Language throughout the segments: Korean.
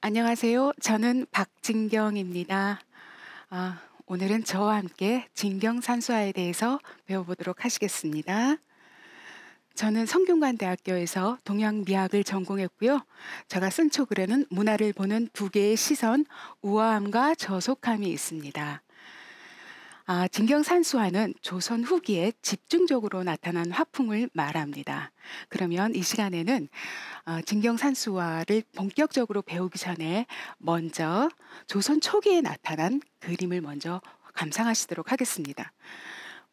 안녕하세요. 저는 박진경입니다. 오늘은 저와 함께 진경산수화에 대해서 배워보도록 하시겠습니다. 저는 성균관대학교에서 동양미학을 전공했고요. 제가 쓴 초글에는 문화를 보는 두 개의 시선, 우아함과 저속함이 있습니다. 진경산수화는 조선 후기에 집중적으로 나타난 화풍을 말합니다. 그러면 이 시간에는 진경산수화를 본격적으로 배우기 전에 먼저 조선 초기에 나타난 그림을 먼저 감상하시도록 하겠습니다.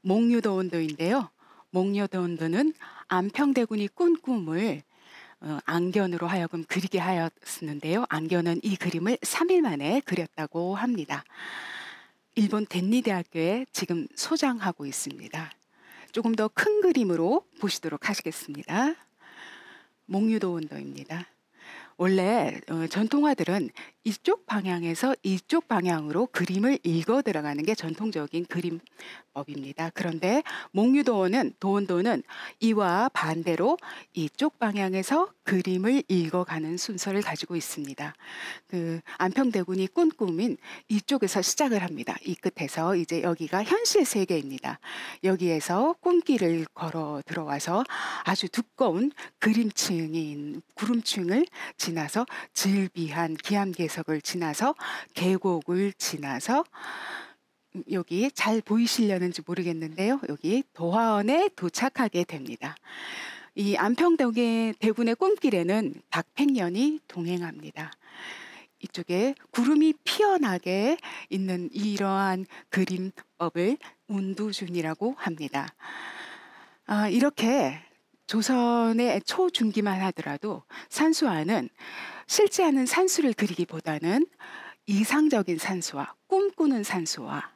목류도원도인데요. 목류도원도는 안평대군이 꾼 꿈을 안견으로 하여금 그리게 하였는데요. 안견은 이 그림을 3일 만에 그렸다고 합니다. 일본 덴리대학교에 지금 소장하고 있습니다. 조금 더 큰 그림으로 보시도록 하시겠습니다. 목류도원도입니다. 원래 전통화들은 이쪽 방향에서 이쪽 방향으로 그림을 읽어 들어가는 게 전통적인 그림법입니다. 그런데 도원도는 이와 반대로 이쪽 방향에서 그림을 읽어가는 순서를 가지고 있습니다. 안평대군이 꾼 꿈인 이쪽에서 시작을 합니다. 이 끝에서 이제 여기가 현실 세계입니다. 여기에서 꿈길을 걸어 들어와서 아주 두꺼운 구름층을 지나서 질비한 기암괴석을 지나서 계곡을 지나서 여기 잘 보이시려는지 모르겠는데요. 여기 도화원에 도착하게 됩니다. 이 안평대군의 꿈길에는 박팽년이 동행합니다. 이쪽에 구름이 피어나게 있는 이러한 그림법을 운두준이라고 합니다. 이렇게 조선의 초중기만 하더라도 산수화는 실제하는 산수를 그리기보다는 이상적인 산수화, 꿈꾸는 산수화,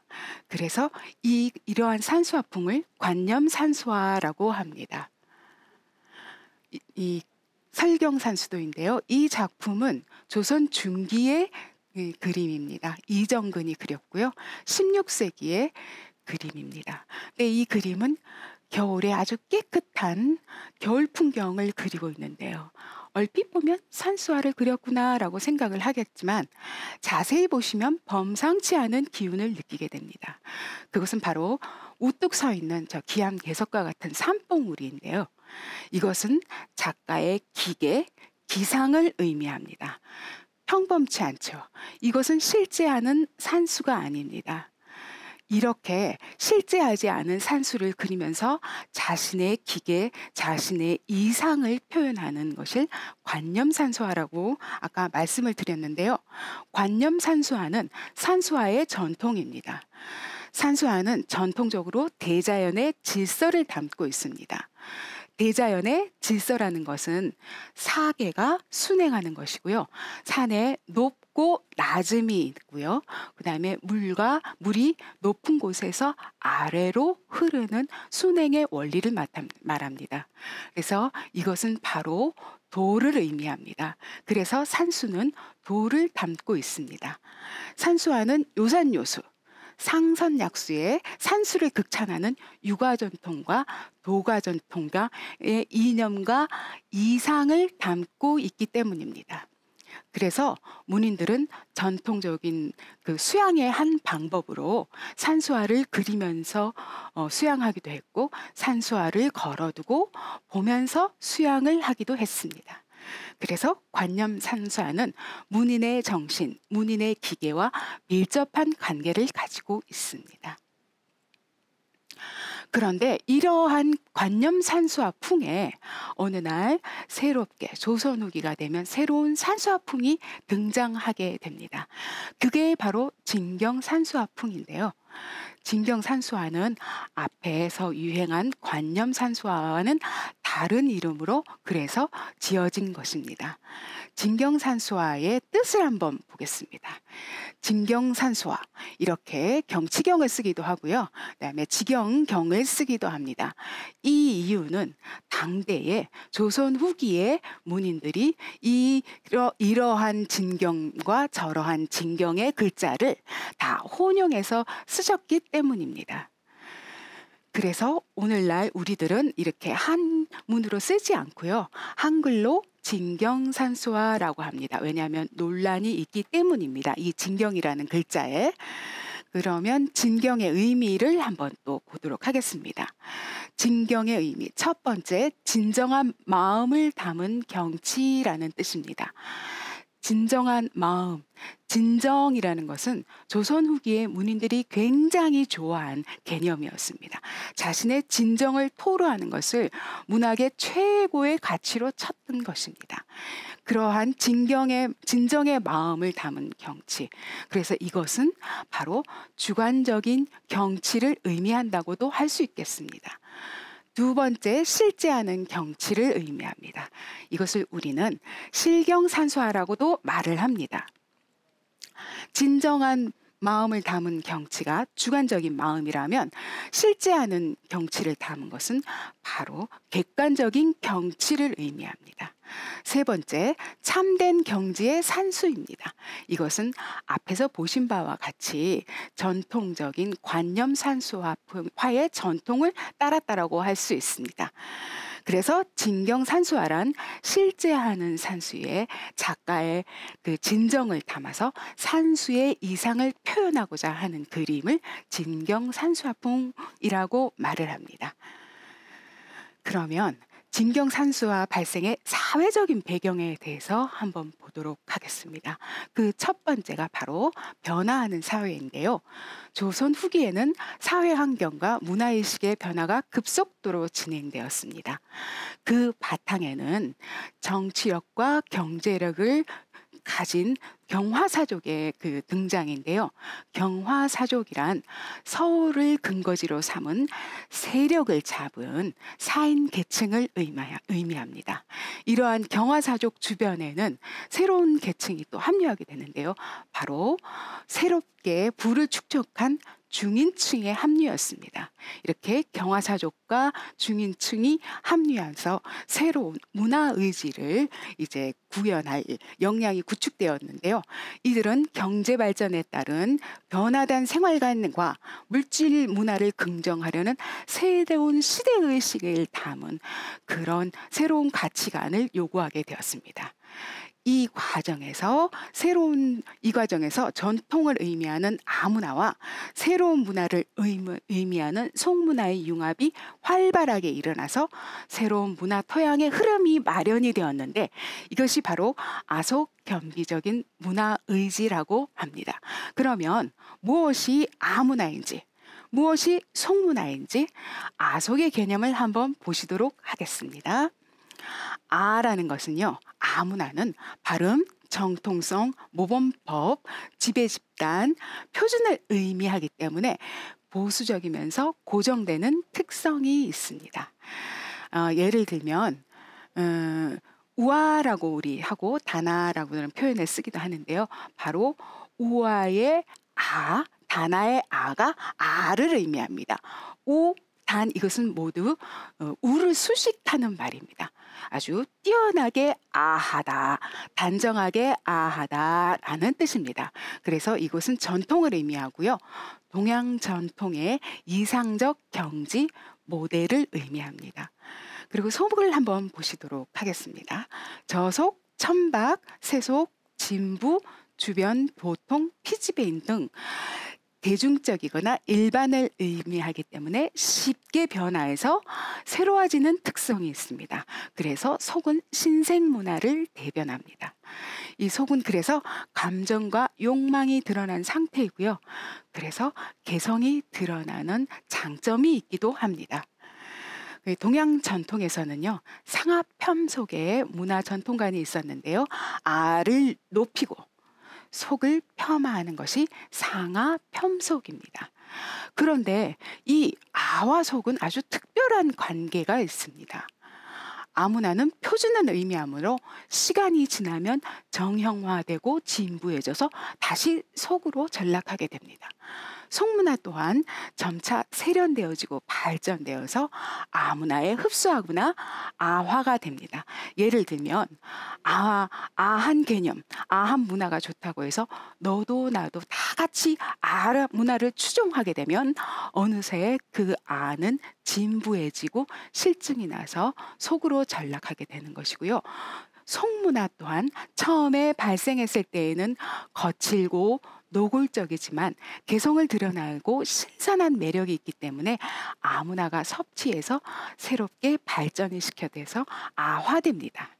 그래서 이러한 산수화풍을 관념산수화라고 합니다. 이 설경산수도인데요. 이 작품은 조선 중기의 그림입니다. 이정근이 그렸고요. 16세기의 그림입니다. 근데 이 그림은 겨울에 아주 깨끗한 겨울 풍경을 그리고 있는데요. 얼핏 보면 산수화를 그렸구나라고 생각을 하겠지만 자세히 보시면 범상치 않은 기운을 느끼게 됩니다. 그것은 바로 우뚝 서 있는 저 기암괴석과 같은 산봉우리인데요. 이것은 작가의 기상을 의미합니다. 평범치 않죠. 이것은 실제하는 산수가 아닙니다. 이렇게 실제하지 않은 산수를 그리면서 자신의 기계, 자신의 이상을 표현하는 것을 관념산수화라고 아까 말씀을 드렸는데요. 관념산수화는 산수화의 전통입니다. 산수화는 전통적으로 대자연의 질서를 담고 있습니다. 대자연의 질서라는 것은 사계가 순행하는 것이고요. 산에 높고 낮음이 있고요. 그 다음에 물이 높은 곳에서 아래로 흐르는 순행의 원리를 말합니다. 그래서 이것은 바로 도를 의미합니다. 그래서 산수는 도를 담고 있습니다. 산수화는 요산요수, 상선약수의 산수를 극찬하는 유가전통과 도가전통과의 이념과 이상을 담고 있기 때문입니다. 그래서 문인들은 전통적인 수양의 한 방법으로 산수화를 그리면서 수양하기도 했고 산수화를 걸어두고 보면서 수양을 하기도 했습니다. 그래서 관념산수화는 문인의 정신, 문인의 기계와 밀접한 관계를 가지고 있습니다. 그런데 이러한 관념산수화풍에 어느 날 새롭게 조선 후기가 되면 새로운 산수화풍이 등장하게 됩니다. 그게 바로 진경산수화풍인데요. 진경산수화는 앞에서 유행한 관념산수화와는 다른 이름으로 그래서 지어진 것입니다. 진경산수화의 뜻을 한번 보겠습니다. 진경산수화, 이렇게 경치경을 쓰기도 하고요. 그다음에 지경경을 쓰기도 합니다. 이 이유는 당대의 조선 후기의 문인들이 이러한 진경과 저러한 진경의 글자를 다 혼용해서 쓰셨기 때문입니다. 그래서 오늘날 우리들은 이렇게 한문으로 쓰지 않고요. 한글로 진경산수화라고 합니다. 왜냐하면 논란이 있기 때문입니다. 이 진경이라는 글자에. 그러면 진경의 의미를 한번 또 보도록 하겠습니다. 진경의 의미. 첫 번째, 진정한 마음을 담은 경치라는 뜻입니다. 진정한 마음, 진정이라는 것은 조선 후기에 문인들이 굉장히 좋아한 개념이었습니다. 자신의 진정을 토로하는 것을 문학의 최고의 가치로 쳤던 것입니다. 그러한 진정의 마음을 담은 경치. 그래서 이것은 바로 주관적인 경치를 의미한다고도 할 수 있겠습니다. 두 번째, 실제하는 경치를 의미합니다. 이것을 우리는 실경산수화라고도 말을 합니다. 진정한 마음을 담은 경치가 주관적인 마음이라면 실제하는 경치를 담은 것은 바로 객관적인 경치를 의미합니다. 세 번째, 참된 경지의 산수입니다. 이것은 앞에서 보신 바와 같이 전통적인 관념 산수화의 전통을 따랐다라고 할 수 있습니다. 그래서 진경산수화란 실제하는 산수에 작가의 그 진정을 담아서 산수의 이상을 표현하고자 하는 그림을 진경산수화풍이라고 말을 합니다. 그러면 진경산수화 발생의 사회적인 배경에 대해서 한번 보도록 하겠습니다. 그 첫 번째가 바로 변화하는 사회인데요. 조선 후기에는 사회 환경과 문화의식의 변화가 급속도로 진행되었습니다. 그 바탕에는 정치력과 경제력을 가진 경화사족의 그 등장인데요. 경화사족이란 서울을 근거지로 삼은 세력을 잡은 사인 계층을 의미합니다. 이러한 경화사족 주변에는 새로운 계층이 또 합류하게 되는데요. 바로 새롭게 부를 축적한 중인층의 합류였습니다. 이렇게 경화사족과 중인층이 합류해서 새로운 문화 의지를 이제 구현할 역량이 구축되었는데요. 이들은 경제 발전에 따른 변화된 생활관과 물질 문화를 긍정하려는 새로운 시대 의식을 담은 그런 새로운 가치관을 요구하게 되었습니다. 이 과정에서 전통을 의미하는 아문화와 새로운 문화를 의미하는 송문화의 융합이 활발하게 일어나서 새로운 문화 토양의 흐름이 마련이 되었는데 이것이 바로 아속 겸비적인 문화 의지라고 합니다. 그러면 무엇이 아문화인지 무엇이 송문화인지 아속의 개념을 한번 보시도록 하겠습니다. 아라는 것은요. 아문화는 발음, 정통성, 모범법, 지배집단, 표준을 의미하기 때문에 보수적이면서 고정되는 특성이 있습니다. 예를 들면 우아라고 우리 하고 다나라고는 표현을 쓰기도 하는데요. 바로 우아의 아, 다나의 아가 아를 의미합니다. 우, 단 이것은 모두 우를 수식하는 말입니다. 아주 뛰어나게 아하다, 단정하게 아하다라는 뜻입니다. 그래서 이것은 전통을 의미하고요. 동양 전통의 이상적 경지 모델을 의미합니다. 그리고 속을 한번 보시도록 하겠습니다. 저속, 천박, 세속, 진부, 주변, 보통, 피지배인 등 대중적이거나 일반을 의미하기 때문에 쉽게 변화해서 새로워지는 특성이 있습니다. 그래서 속은 신생문화를 대변합니다. 이 속은 그래서 감정과 욕망이 드러난 상태이고요. 그래서 개성이 드러나는 장점이 있기도 합니다. 동양 전통에서는요. 상하편속의 문화 전통관이 있었는데요. 아를 높이고 속을 폄하하는 것이 상하편속입니다. 그런데 이 아와 속은 아주 특별한 관계가 있습니다. 아문화는 표준을 의미하므로 시간이 지나면 정형화되고 진부해져서 다시 속으로 전락하게 됩니다. 속문화 또한 점차 세련되어지고 발전되어서 아문화에 흡수하거나 아화가 됩니다. 예를 들면 아한 개념, 아한 문화가 좋다고 해서 너도 나도 다 같이 아 문화를 추종하게 되면 어느새 그 아는 진부해지고 실증이 나서 속으로 전락하게 되는 것이고요. 송문화 또한 처음에 발생했을 때에는 거칠고 노골적이지만 개성을 드러나고 신선한 매력이 있기 때문에 아무나가 섭취해서 새롭게 발전을 시켜내서 아화됩니다.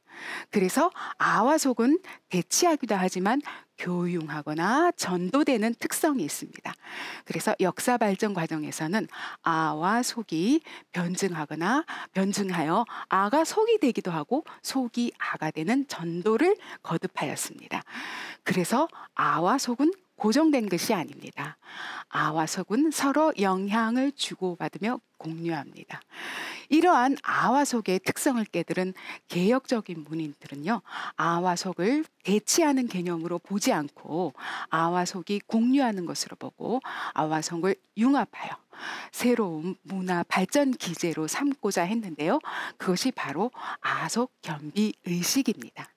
그래서 아와 속은 대치하기도 하지만 교융하거나 전도되는 특성이 있습니다. 그래서 역사 발전 과정에서는 아와 속이 변증하여 아가 속이 되기도 하고 속이 아가 되는 전도를 거듭하였습니다. 그래서 아와 속은 고정된 것이 아닙니다. 아와 속은 서로 영향을 주고받으며 공유합니다. 이러한 아와 속의 특성을 깨달은 개혁적인 문인들은요, 아와 속을 대치하는 개념으로 보지 않고 아와 속이 공유하는 것으로 보고 아와 속을 융합하여 새로운 문화 발전 기제로 삼고자 했는데요. 그것이 바로 아속 겸비 의식입니다.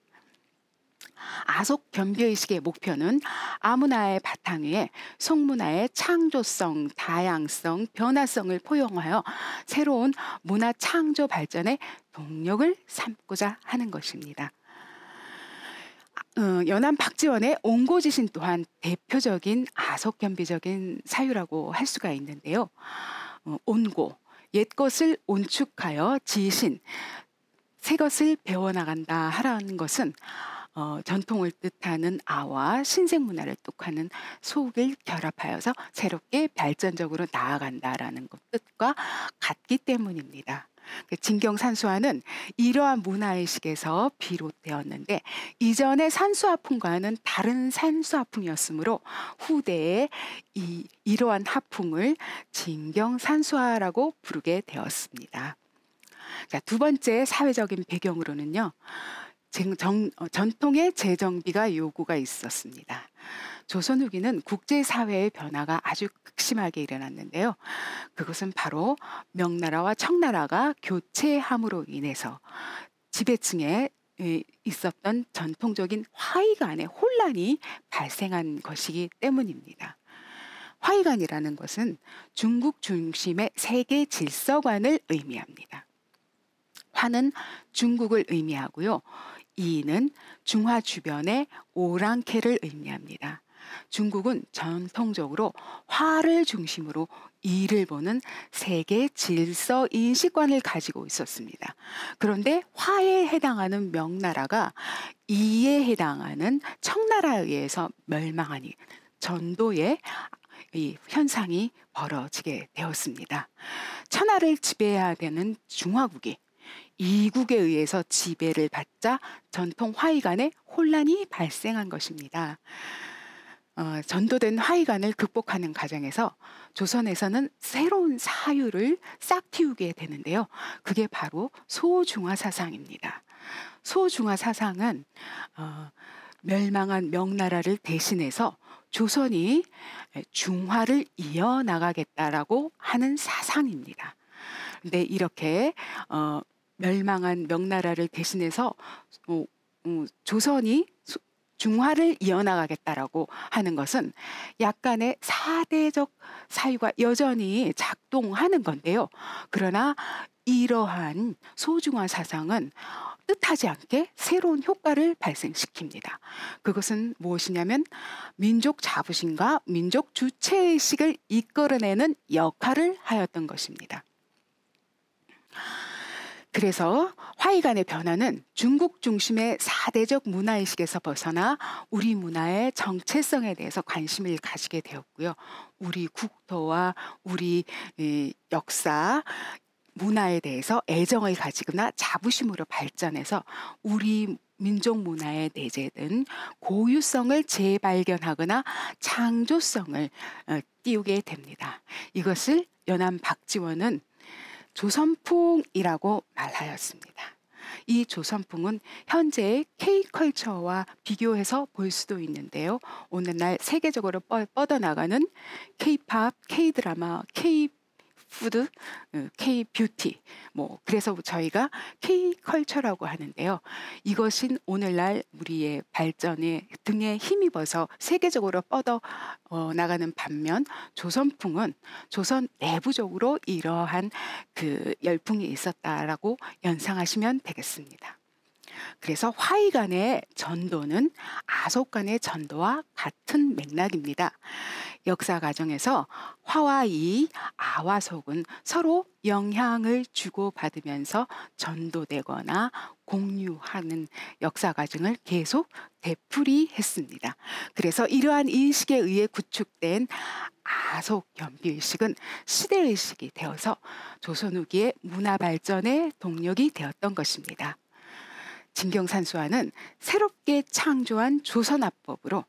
아속 겸비의식의 목표는 아문화의 바탕 위에 송문화의 창조성, 다양성, 변화성을 포용하여 새로운 문화 창조 발전의 동력을 삼고자 하는 것입니다. 연암 박지원의 옹고지신 또한 대표적인 아속 겸비적인 사유라고 할 수가 있는데요. 온고, 옛것을 온축하여 지신, 새것을 배워나간다 하라는 것은 전통을 뜻하는 아와 신생문화를 뜻하는 속을 결합하여서 새롭게 발전적으로 나아간다라는 것 뜻과 같기 때문입니다. 진경산수화는 이러한 문화의식에서 비롯되었는데 이전의 산수화풍과는 다른 산수화풍이었으므로 후대에 이러한 하풍을 진경산수화라고 부르게 되었습니다. 자, 두 번째 사회적인 배경으로는요. 전통의 재정비가 요구가 있었습니다. 조선 후기는 국제사회의 변화가 아주 극심하게 일어났는데요. 그것은 바로 명나라와 청나라가 교체함으로 인해서 지배층에 있었던 전통적인 화의간의 혼란이 발생한 것이기 때문입니다. 화의간이라는 것은 중국 중심의 세계 질서관을 의미합니다. 화는 중국을 의미하고요. 이는 중화 주변의 오랑캐를 의미합니다. 중국은 전통적으로 화를 중심으로 이를 보는 세계 질서 인식관을 가지고 있었습니다. 그런데 화에 해당하는 명나라가 이에 해당하는 청나라에 의해서 멸망하니 전도의 이 현상이 벌어지게 되었습니다. 천하를 지배해야 되는 중화국이 이국에 의해서 지배를 받자 전통 화의간에 혼란이 발생한 것입니다. 전도된 화의간을 극복하는 과정에서 조선에서는 새로운 사유를 싹 틔우게 되는데요. 그게 바로 소중화 사상입니다. 소중화 사상은 멸망한 명나라를 대신해서 조선이 중화를 이어나가겠다라고 하는 사상입니다. 근데 이렇게 멸망한 명나라를 대신해서 조선이 중화를 이어나가겠다라고 하는 것은 약간의 사대적 사유가 여전히 작동하는 건데요. 그러나 이러한 소중화 사상은 뜻하지 않게 새로운 효과를 발생시킵니다. 그것은 무엇이냐면 민족 자부심과 민족 주체의식을 이끌어내는 역할을 하였던 것입니다. 그래서 화의간의 변화는 중국 중심의 사대적 문화의식에서 벗어나 우리 문화의 정체성에 대해서 관심을 가지게 되었고요. 우리 국토와 우리 역사, 문화에 대해서 애정을 가지거나 자부심으로 발전해서 우리 민족 문화에 내재된 고유성을 재발견하거나 창조성을 띄우게 됩니다. 이것을 연암 박지원은 조선풍이라고 말하였습니다. 이 조선풍은 현재의 K컬처와 비교해서 볼 수도 있는데요. 오늘날 세계적으로 뻗어나가는 K팝, K드라마, K푸드, K뷰티, 그래서 저희가 K컬처라고 하는데요. 이것은 오늘날 우리의 발전에 등에 힘입어서 세계적으로 나가는 반면 조선풍은 조선 내부적으로 이러한 그 열풍이 있었다라고 연상하시면 되겠습니다. 그래서 화이 간의 전도는 아속 간의 전도와 같은 맥락입니다. 역사 과정에서 화와 이, 아와 속은 서로 영향을 주고받으면서 전도되거나 공유하는 역사 과정을 계속 되풀이했습니다. 그래서 이러한 인식에 의해 구축된 아속 겸비의식은 시대의식이 되어서 조선 후기의 문화 발전의 동력이 되었던 것입니다. 진경산수화는 새롭게 창조한 조선화법으로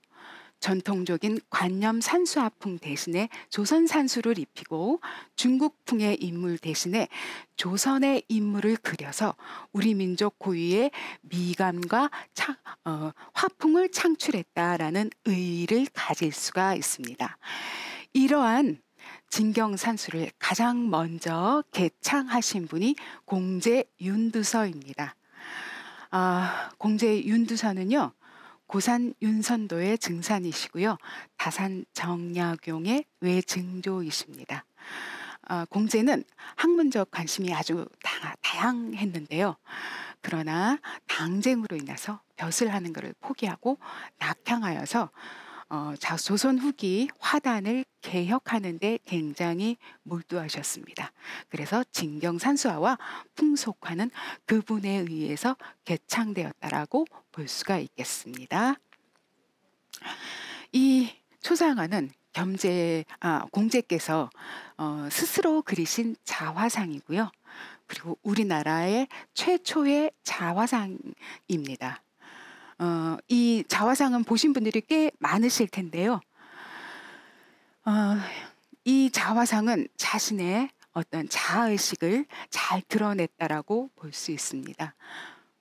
전통적인 관념 산수화풍 대신에 조선 산수를 입히고 중국풍의 인물 대신에 조선의 인물을 그려서 우리 민족 고유의 미감과 화풍을 창출했다라는 의의를 가질 수가 있습니다. 이러한 진경산수를 가장 먼저 개창하신 분이 공제 윤두서입니다. 공제 윤두서는요, 고산 윤선도의 증산이시고요, 다산 정약용의 외증조이십니다. 공제는 학문적 관심이 아주 다양했는데요. 그러나 당쟁으로 인해서 벼슬 하는 것을 포기하고 낙향하여서 조선 후기 화단을 개혁하는 데 굉장히 몰두하셨습니다. 그래서 진경산수화와 풍속화는 그분에 의해서 개창되었다라고 볼 수가 있겠습니다. 이 초상화는 공제께서 스스로 그리신 자화상이고요. 그리고 우리나라의 최초의 자화상입니다. 이 자화상은 보신 분들이 꽤 많으실 텐데요. 이 자화상은 자신의 어떤 자아의식을 잘 드러냈다라고 볼 수 있습니다.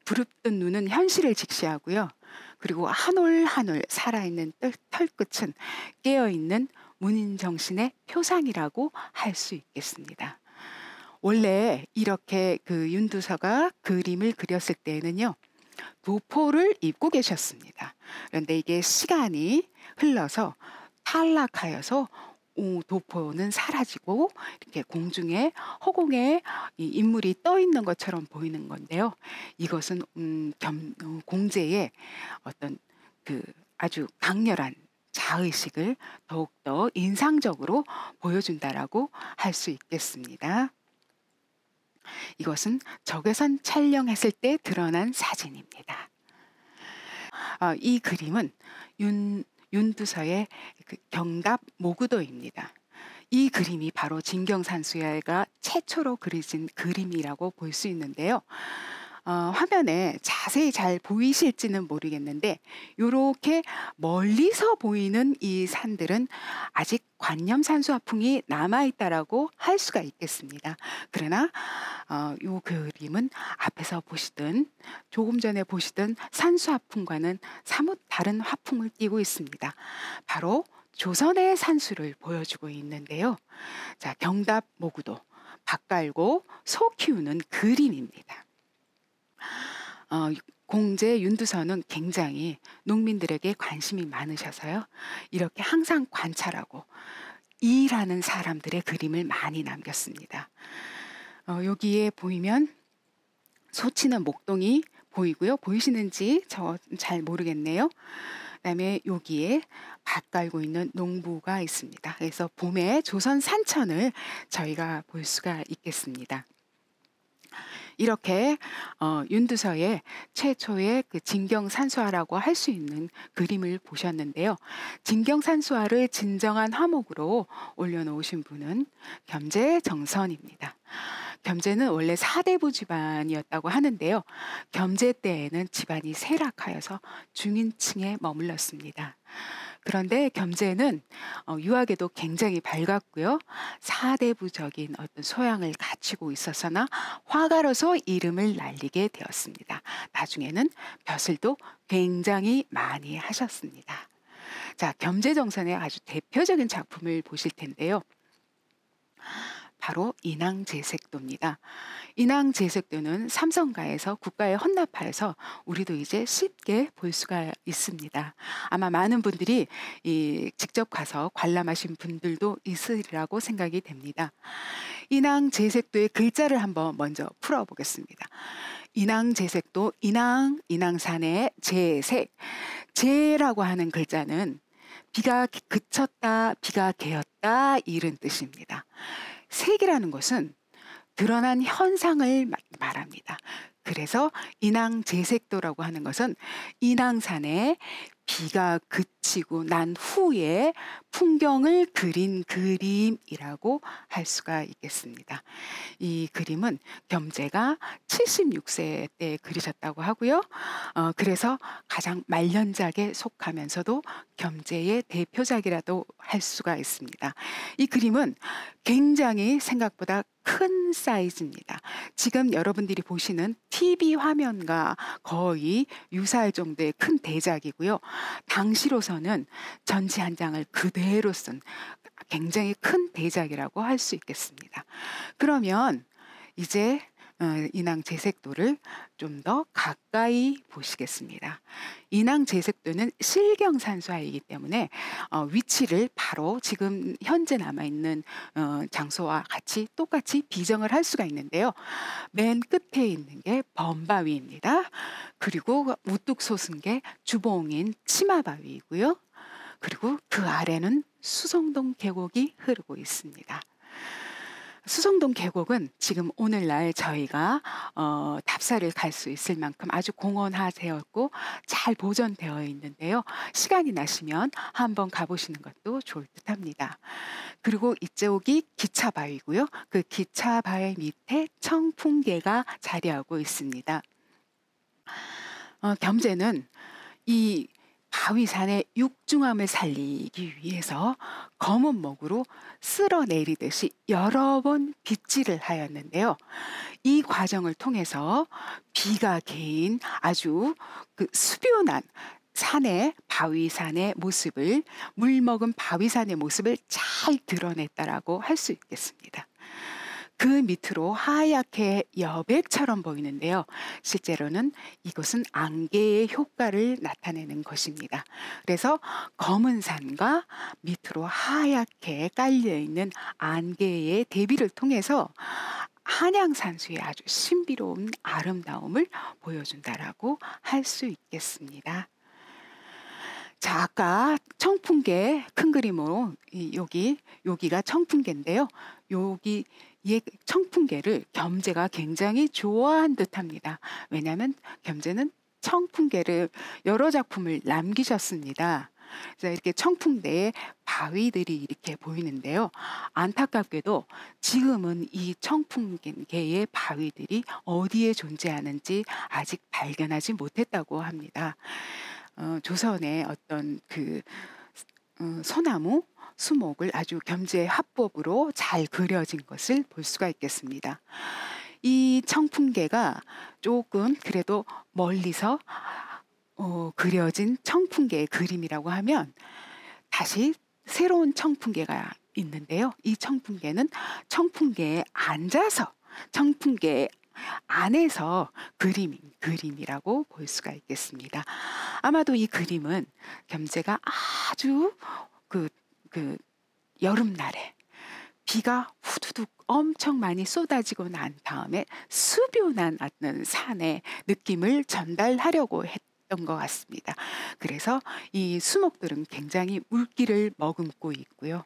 부릅뜬 눈은 현실을 직시하고요. 그리고 한 올 한 올 살아있는 털끝은 깨어있는 문인정신의 표상이라고 할 수 있겠습니다. 원래 이렇게 그 윤두서가 그림을 그렸을 때에는요, 도포를 입고 계셨습니다. 그런데 이게 시간이 흘러서 탈락하여서 도포는 사라지고 이렇게 공중에 허공에 이 인물이 떠 있는 것처럼 보이는 건데요. 이것은 공제의 어떤 그 아주 강렬한 자의식을 더욱더 인상적으로 보여준다라고 할 수 있겠습니다. 이것은 적외선 촬영했을 때 드러난 사진입니다. 이 그림은 윤두서의 경답 모구도입니다. 이 그림이 바로 진경산수야가 최초로 그려진 그림이라고 볼 수 있는데요. 화면에 자세히 잘 보이실지는 모르겠는데 이렇게 멀리서 보이는 이 산들은 아직 관념산수화풍이 남아있다라고 할 수가 있겠습니다. 그러나 이 그림은 앞에서 보시던 조금 전에 보시던 산수화풍과는 사뭇 다른 화풍을 띠고 있습니다. 바로 조선의 산수를 보여주고 있는데요. 자, 경답 모구도, 밭 갈고 소 키우는 그림입니다. 공제 윤두서는 굉장히 농민들에게 관심이 많으셔서요. 이렇게 항상 관찰하고 일하는 사람들의 그림을 많이 남겼습니다. 여기에 보이면 소치는 목동이 보이고요. 보이시는지 저 잘 모르겠네요. 그다음에 여기에 밭 갈고 있는 농부가 있습니다. 그래서 봄에 조선 산천을 저희가 볼 수가 있겠습니다. 이렇게 윤두서의 최초의 그 진경산수화라고 할 수 있는 그림을 보셨는데요. 진경산수화를 진정한 화목으로 올려놓으신 분은 겸재정선입니다. 겸재는 원래 사대부 집안이었다고 하는데요. 겸재 때에는 집안이 쇠락하여서 중인층에 머물렀습니다. 그런데 겸재는 유학에도 굉장히 밝았고요. 사대부적인 어떤 소양을 갖추고 있었으나 화가로서 이름을 날리게 되었습니다. 나중에는 벼슬도 굉장히 많이 하셨습니다. 자, 겸재정선의 아주 대표적인 작품을 보실 텐데요. 바로 인왕제색도입니다. 인왕제색도는 삼성가에서 국가에 헌납하여서 우리도 이제 쉽게 볼 수가 있습니다. 아마 많은 분들이 직접 가서 관람하신 분들도 있으리라고 생각이 됩니다. 인왕제색도의 글자를 한번 먼저 풀어보겠습니다. 인왕제색도 인왕산의 제색. 제라고 하는 글자는 비가 그쳤다, 비가 개었다 이런 뜻입니다. 색이라는 것은 드러난 현상을 말합니다. 그래서 인왕제색도라고 하는 것은 인왕산에 비가 그치고 난 후에 풍경을 그린 그림이라고 할 수가 있겠습니다. 이 그림은 겸재가 76세 때 그리셨다고 하고요. 그래서 가장 말년작에 속하면서도 겸재의 대표작이라도 할 수가 있습니다. 이 그림은 굉장히 생각보다 큰 사이즈입니다. 지금 여러분들이 보시는 TV 화면과 거의 유사할 정도의 큰 대작이고요. 당시로서는 전지 한 장을 그대로 쓴 굉장히 큰 대작이라고 할 수 있겠습니다. 그러면 이제 인왕제색도를 좀 더 가까이 보시겠습니다. 인왕제색도는 실경산수화이기 때문에 위치를 바로 지금 현재 남아있는 장소와 똑같이 비정을 할 수가 있는데요. 맨 끝에 있는 게 범바위입니다. 그리고 우뚝 솟은 게 주봉인 치마바위이고요. 그리고 그 아래는 수성동 계곡이 흐르고 있습니다. 수성동 계곡은 지금 오늘날 저희가 답사를 갈 수 있을 만큼 아주 공원화되었고 잘 보존되어 있는데요. 시간이 나시면 한번 가보시는 것도 좋을 듯합니다. 그리고 이쪽이 기차바위고요. 그 기차바위 밑에 청풍계가 자리하고 있습니다. 겸재는 이 바위산의 육중함을 살리기 위해서 검은 목으로 쓸어내리듯이 여러 번 빗질을 하였는데요. 이 과정을 통해서 비가 개인 아주 수변한 바위산의 모습을, 물먹은 바위산의 모습을 잘 드러냈다라고 할 수 있겠습니다. 그 밑으로 하얗게 여백처럼 보이는데요. 실제로는 이것은 안개의 효과를 나타내는 것입니다. 그래서 검은 산과 밑으로 하얗게 깔려있는 안개의 대비를 통해서 한양산수의 아주 신비로운 아름다움을 보여준다라고 할 수 있겠습니다. 자, 아까 청풍계 큰 그림으로 여기가 청풍계인데요. 이 청풍계를 겸재가 굉장히 좋아한 듯합니다. 왜냐하면 겸재는 청풍계를 여러 작품을 남기셨습니다. 그래서 이렇게 청풍대에 바위들이 이렇게 보이는데요. 안타깝게도 지금은 이 청풍계의 바위들이 어디에 존재하는지 아직 발견하지 못했다고 합니다. 조선의 어떤 소나무, 수목을 아주 겸재 합법으로 잘 그려진 것을 볼 수가 있겠습니다. 이 청풍계가 조금 그래도 멀리서 그려진 청풍계의 그림이라고 하면 다시 새로운 청풍계가 있는데요. 이 청풍계는 청풍계에 앉아서 청풍계 안에서 그림이라고 볼 수가 있겠습니다. 아마도 이 그림은 겸재가 아주 여름날에 비가 후두둑 엄청 많이 쏟아지고 난 다음에 수변한 어떤 산의 느낌을 전달하려고 했던 것 같습니다. 그래서 이 수목들은 굉장히 물기를 머금고 있고요.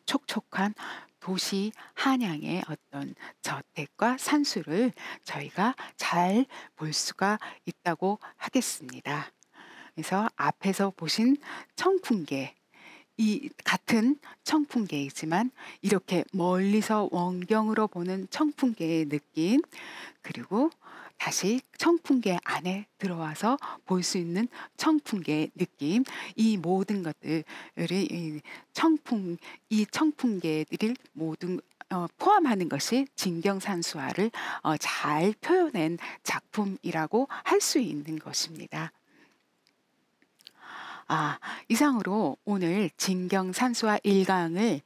촉촉한 도시 한양의 어떤 저택과 산수를 저희가 잘 볼 수가 있다고 하겠습니다. 그래서 앞에서 보신 청풍계, 이 같은 청풍계이지만 이렇게 멀리서 원경으로 보는 청풍계의 느낌, 그리고 다시 청풍계 안에 들어와서 볼 수 있는 청풍계의 느낌, 이 모든 것들을 이 청풍계들을 모두 포함하는 것이 진경산수화를 잘 표현한 작품이라고 할 수 있는 것입니다. 이상으로 오늘 진경산수화 1강을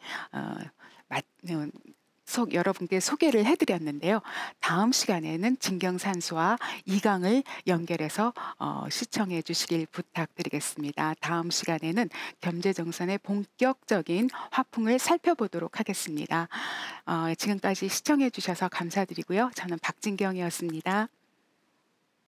여러분께 소개를 해드렸는데요. 다음 시간에는 진경산수와 이강을 연결해서 시청해 주시길 부탁드리겠습니다. 다음 시간에는 겸재정선의 본격적인 화풍을 살펴보도록 하겠습니다. 지금까지 시청해 주셔서 감사드리고요. 저는 박진경이었습니다.